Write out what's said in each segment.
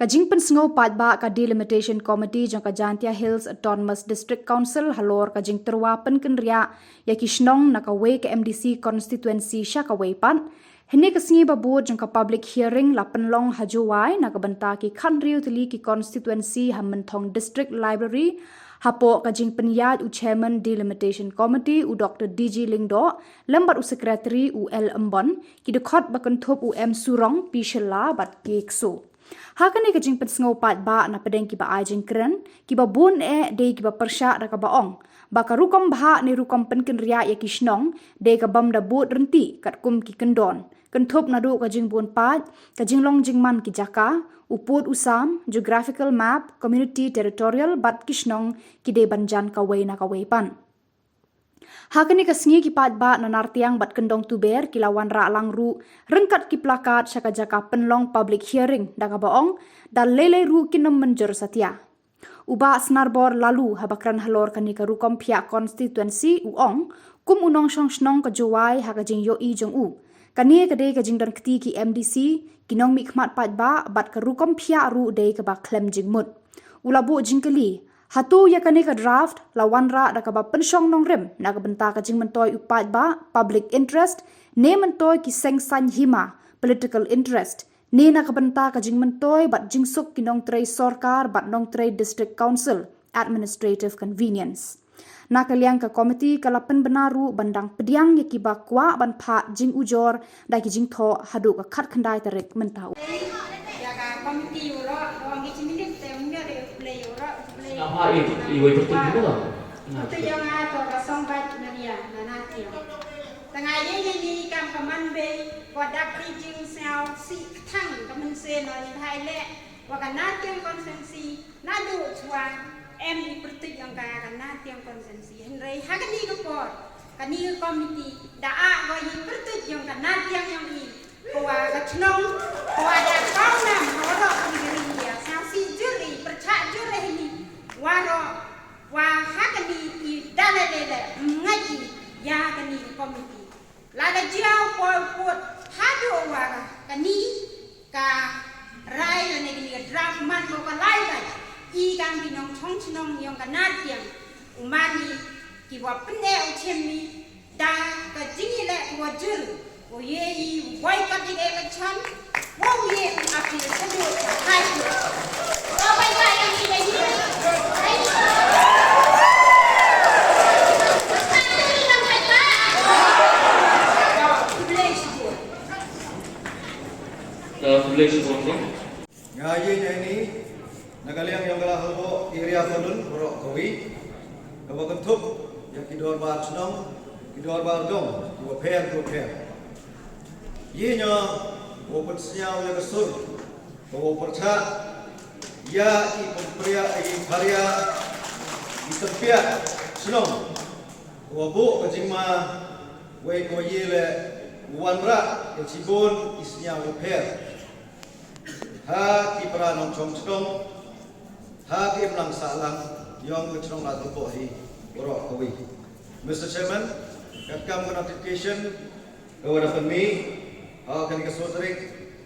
Kajing pensengau patba ka delimitation committee jang Kajantia Hills Autonomous District Council halor kajing terwa penkenria ya kishnong nakawe ke MDC constituency syakawe pan. Hini kesingi babu jang ka public hearing la penlong hajuwai nakabenta ki khanriu tili ki constituency Hamentong District Library hapo kajing penyat u chairman delimitation committee u Dr. DG Lingdo lembat u secretary u L Embon ki dekhot bakenthop u M Surong Pishela bat kekso. Hakane kajing pensengau pat ba na pedeng ki ba ajing keren ki ba bun de ki ba persya ra ka baong ba ka rukom bha ni rukom penken ria ya kishnong de ka bam da bot renti kat kum ki kendon kenthop na do kajing bun pat kajing long jingman ki jaka uput usam geographical map community territorial bat kishnong ki de banjan ka na ka pan. Hakani kasingi ki pat ba na nartiang bat kendong tuber ki lawan ra langru rengkat ki plakat syaka jaka penlong public hearing daga baong dan lele ru kinom menjur satya. Uba snarbor lalu habakran halor kani ka rukom pihak constituency uong kum unong syong snong ka juwai hakajing yo i jong u. Kani kade kajing dan keti ki MDC kinong mikmat pat ba bat ka rukom pihak ru de ka ba klem jingmut. Ulabu jingkeli hatu ya kani ka draft lawan ra da ka ba pensyong nong rem na ka benta ka jing mentoy upat ba public interest ne mentoy ki sengsan hima political interest ne na ka benta ka jing mentoy bat jing suk kinong trei sorkar bat nong trei district council administrative convenience na kaliang ka committee kalapen benaru bandang pediang ya ki ba kwa ban pha jing ujor da ki jing tho hadu ka khat khandai tarik mentau ya ka committee uro wang ki chiminit te munga de play uro Nama ibu itu juga. Itu yang ada kosong bat Maria nanati. Tengah ye ni kam kaman be wadak kijing sel si thang kaman se no ni thai le wa kana tiang konsensi nadu chwa em ni pertik yang ka kana tiang konsensi henrei hakani ko por kani committee da a go yi pertik yang kana tiang yang ni wa ka chnong wa da kau nam ha ro ni ya sel si juri percha juri ni waro wa hakani I dalele ngaji ya kani komiti lada jiau put hado wa kani ka rai ne ni draft man ko ka lai ba I kan binong chong chnong yong ka natiang umani ki wa pne u chemi da ka jingi le wa jur o ye I wai ka dige ka chan wo ye api ko do hai ko bai ba yang ni ni Ngaji ini nagaliang yang galah hobo area kolun borok kawi kawa kentup yang kidor bar senong kidor bar dong dua pair ye nya open senyau yang kesur bawa perca ya I pria I karya I tepiak senong wabu kajingma wei ko ye le wanra yang sibun isnya pair ha ki pra nong chong chong ha ki mlang salang yong ke chong la topo hi borok kawi. Mr. Chairman, kakam kan notification kepada kami akan kesotrik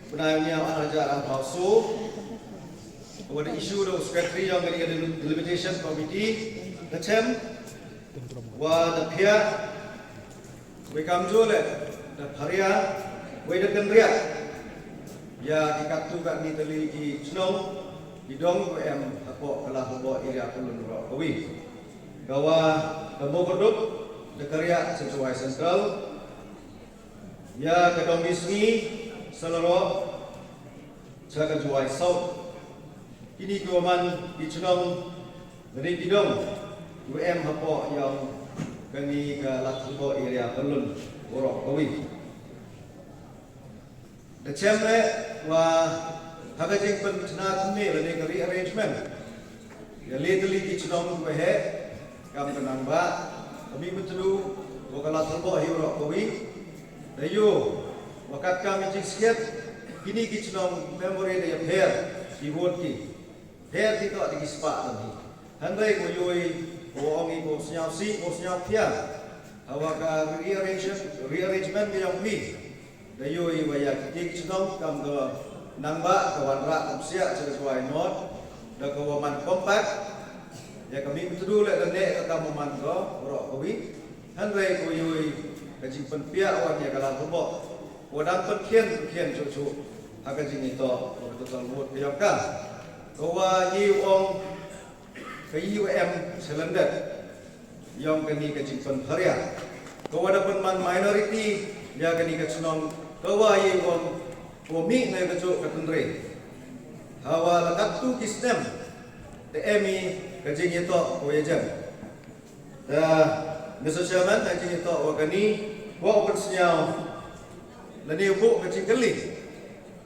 benarnya ajaran palsu kepada isu do secretary yang dari delimitation committee kecem wa da pia we kamjole da pharia we da kendria ya dikatu kat ni teli I snong didong ko em apo kala hobo area kulun ro kawi gawa kabo produk de karya sesuai sentral ya kadong bisni seloro jaga juai south kini ko man di snong dari didong em apo yang kani ka latbo area kulun ro kawi the chamber wa hakajing pentna me le ne rearrangement ya legally ki chunong ko he kam kanang ba kami betulu wakala thalbo hi ro ko wi dayo wakat kami jing siat kini ki chunong memory de affair ki vote ki fair ti to di spa ni handai ko yoi ko ongi ko snyau si ko snyau pia awaka rearrangement yang mi dayo I waya ki chunong kam ko nangba kawan rak kumsia sesuai not da kawaman kompak ya kami betul le dan nek kamu man ko ro kowi han rei ko yui ka jing pen pia wan ya kala ko wadang pen kien cu aga jing itu betul mut ke ka kawa yi ong ke UM selender yang kini ke jing pen haria kawa da pen man minority ya kini ke sunong kawa yi ong Kami na kecu ketendre, hawa lakat tu kisnem, TMI kajing itu koyajan. Mr. Chairman, kajing itu wakani, wa operasinya, lani ubu kajing kali,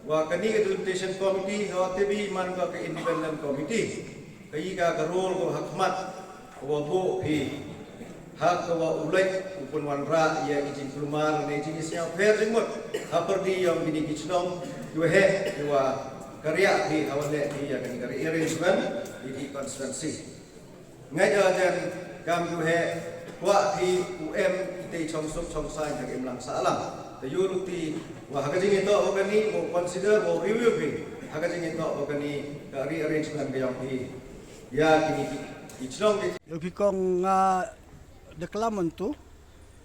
wakani ke Delimitation Committee, hawa TB man ke Independent Committee, kayi ka karol ko hakmat, wa bu hi. Hak kawa ulek upun wanra ia izin keluar ne izin siang fair jengmut haperdi yang bini kicnong dua he dua karya di awalnya di yang karya arrangement di konstituensi ngajaran kam dua he wa di UM ite chongsuk chongsai ke imlang salam the yuruti wa hagajing itu ogani mo consider mo review bi hagajing itu ogani karya arrangement ke yang di ya kini kicnong Yopikong deklamon tu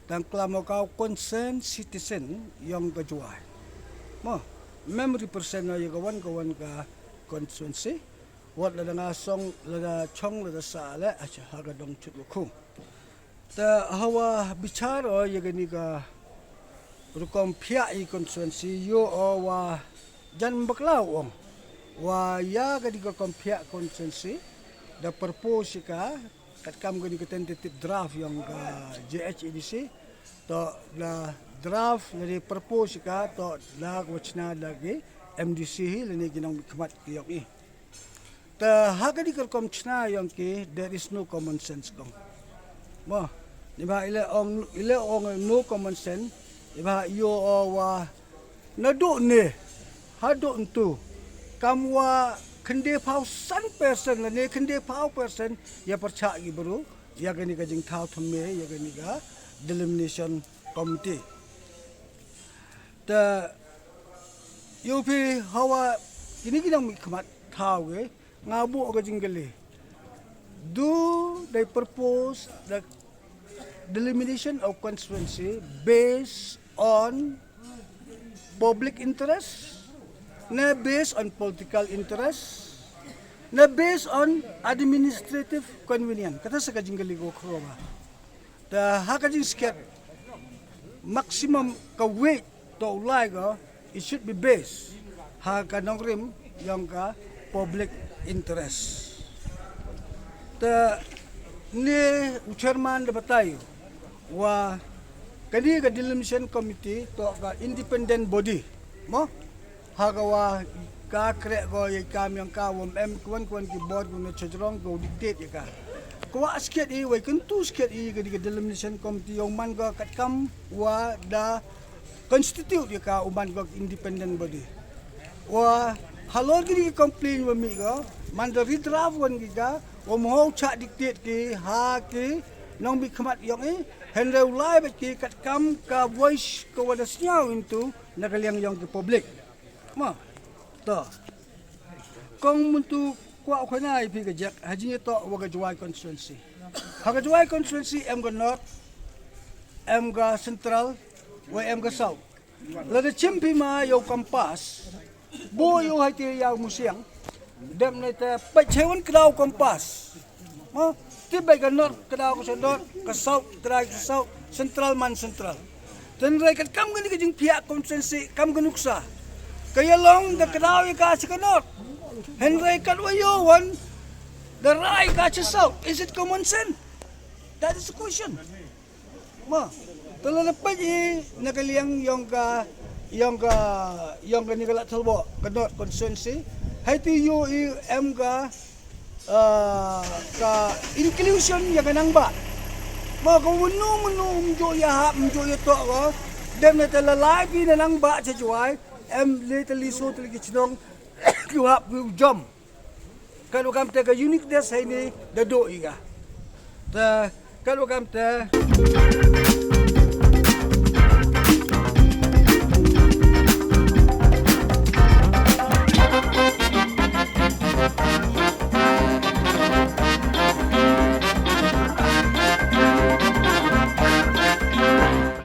dan klamo kau concern citizen yang kejuai. Memory persen na kawan ka konstituensi. Wat la ngasong la chong la sale acha haga dong chutluku. Ta hawa bicara ya gani ka rukom pia I konstituensi yo wa jan baklau wa ya gani ka kompia konstituensi da purpose ka kat kam gani ka tentative draft yang ka JHEDC to la draft dari purpose ka to la wachna lagi MDC lani ginang khmat yok I ta hagadi kar kom chna yang ke there is no common sense kong mo ni ba ile ong no common sense iba yo wa nadu ne hadu untu kamwa kende pau 100% lani kende pau persen ya percha gi baru ya gani ka jing thau thumme ya gani ka Delimitation Committee ta yupi hawa ini ginang khmat thau ge ngabu ka jing gele do they propose the delimitation of constituency based on public interest, na based on political interest, na based on administrative convenience. Kata sa kajing galigo ko ba. The hakajing sket maximum ka weight to ulay ko, it should be based ha kanong rim yung ka public interest. The ni chairman da batayo wa kani ka Delimitation Committee to ka independent body mo hagawa ka kre go y kamyang ka wom kwan ki board ko na chajrong go dictate ka kwa sket I way kan tu sket I ka Delimitation Committee yung man go kat kam wa da constitute ka uman go independent body wa halor gini complain wa mi go man da redraft wan giga wa mo cha dictate ki ha ki nong bi khmat yung henry ulai ba ki kat kam ka voice ko wada syaw into nagaliang yung ki public ma to kong muntu kwa ko na I pi ka jak haji to wa ga juai constituency ha ga juai constituency em ga north em ga central wa em ga south la de chimpi ma yo kampas bo yo ha ti yaw musiang dem na ta pa chewan kraw kompas ma tibay ka north kraw ko sa north ka south kraw sa south central man central then ray kat kam gani ka jing pia constituency kam ganuksa kaya long the kraw ka sa north henry kat wayo one the ray ka sa south is it common sense that is the question ma tala pa ji nagaliang yung nigala talbo ka north constituency hay ti yo em ka inclusion ya kanang ba mo ko munu jo ya jo to ko dem na tala live na nang ba sa juai em little so tali gichnong you have to jump kalau kam te ka uniqueness hay ni dado iga ta kalau kam te